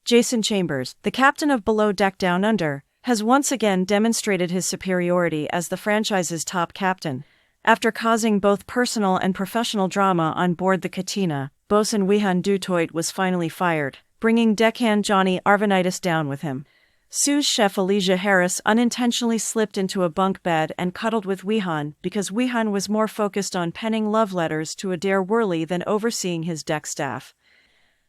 Jason Chambers, the captain of Below Deck Down Under, has once again demonstrated his superiority as the franchise's top captain. After causing both personal and professional drama on board the Katina, Bosun Wihan Toit was finally fired, bringing deckhand Johnny Arvanitis down with him. Sous chef Elijah Harris unintentionally slipped into a bunk bed and cuddled with Wihan because Wihan was more focused on penning love letters to Adair Worley than overseeing his deck staff.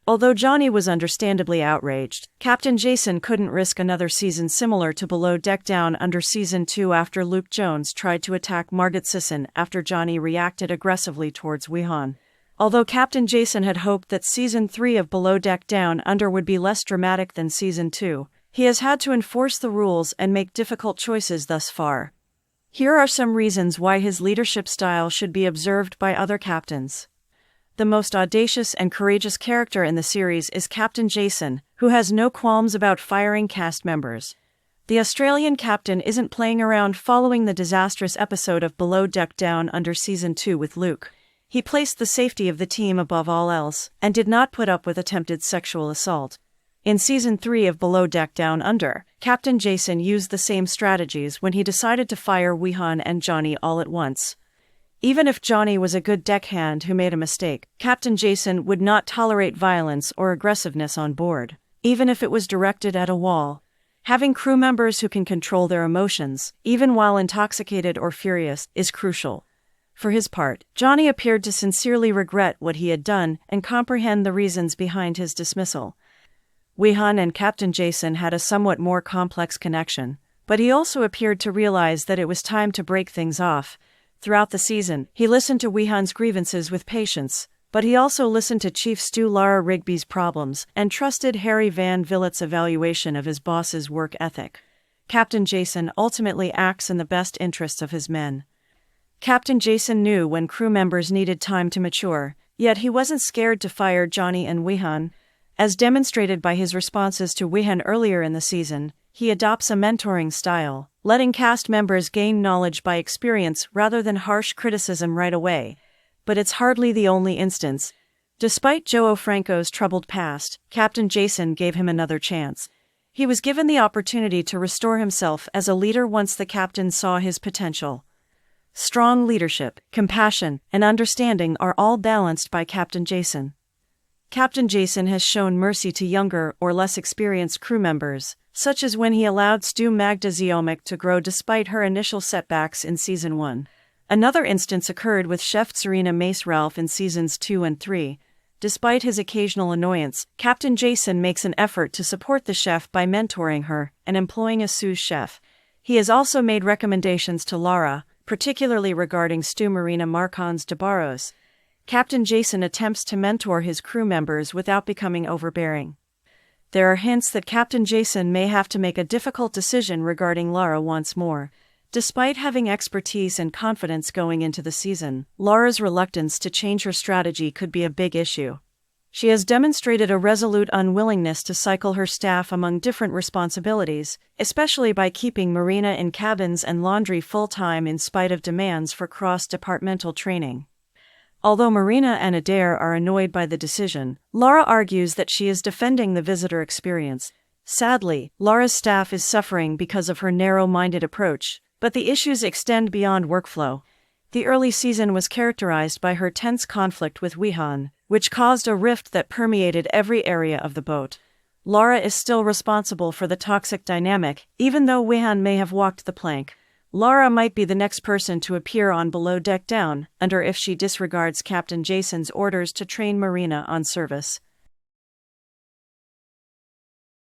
Although Johnny was understandably outraged, Captain Jason couldn't risk another season similar to Below Deck Down Under Season 2 after Luke Jones tried to attack Margaret Sisson after Johnny reacted aggressively towards Wihan. Although Captain Jason had hoped that Season 3 of Below Deck Down Under would be less dramatic than Season 2, he has had to enforce the rules and make difficult choices thus far. Here are some reasons why his leadership style should be observed by other captains. The most audacious and courageous character in the series is Captain Jason, who has no qualms about firing cast members. The Australian captain isn't playing around following the disastrous episode of Below Deck Down Under Season 2 with Luke. He placed the safety of the team above all else, and did not put up with attempted sexual assault. In Season 3 of Below Deck Down Under, Captain Jason used the same strategies when he decided to fire Wihan and Johnny all at once. Even if Johnny was a good deckhand who made a mistake, Captain Jason would not tolerate violence or aggressiveness on board, even if it was directed at a wall. Having crew members who can control their emotions, even while intoxicated or furious, is crucial. For his part, Johnny appeared to sincerely regret what he had done and comprehend the reasons behind his dismissal. Wihan and Captain Jason had a somewhat more complex connection, but he also appeared to realize that it was time to break things off. Throughout the season, he listened to Wihan's grievances with patience, but he also listened to Chief Stew Lara Rigby's problems and trusted Harry Van Villet's evaluation of his boss's work ethic. Captain Jason ultimately acts in the best interests of his men. Captain Jason knew when crew members needed time to mature, yet he wasn't scared to fire Johnny and Wihan. As demonstrated by his responses to Wihan earlier in the season, he adopts a mentoring style, letting cast members gain knowledge by experience rather than harsh criticism right away. But it's hardly the only instance. Despite Joe Franco's troubled past, Captain Jason gave him another chance. He was given the opportunity to restore himself as a leader once the captain saw his potential. Strong leadership, compassion, and understanding are all balanced by Captain Jason. Captain Jason has shown mercy to younger or less experienced crew members, such as when he allowed Stu Magda Ziomek to grow despite her initial setbacks in Season 1. Another instance occurred with Chef Tzarina mace-ralph in Seasons 2 and 3. Despite his occasional annoyance, Captain Jason makes an effort to support the chef by mentoring her and employing a sous chef. He has also made recommendations to Lara, particularly regarding Stu Marina Marcons de Barros. Captain Jason attempts to mentor his crew members without becoming overbearing. There are hints that Captain Jason may have to make a difficult decision regarding Lara once more. Despite having expertise and confidence going into the season, Lara's reluctance to change her strategy could be a big issue. She has demonstrated a resolute unwillingness to cycle her staff among different responsibilities, especially by keeping Marina in cabins and laundry full-time in spite of demands for cross-departmental training. Although Marina and Adair are annoyed by the decision, Lara argues that she is defending the visitor experience. Sadly, Lara's staff is suffering because of her narrow-minded approach, but the issues extend beyond workflow. The early season was characterized by her tense conflict with Wihan, which caused a rift that permeated every area of the boat. Lara is still responsible for the toxic dynamic, even though Wihan may have walked the plank. Lara might be the next person to appear on Below Deck Down Under if she disregards Captain Jason's orders to train Marina on service.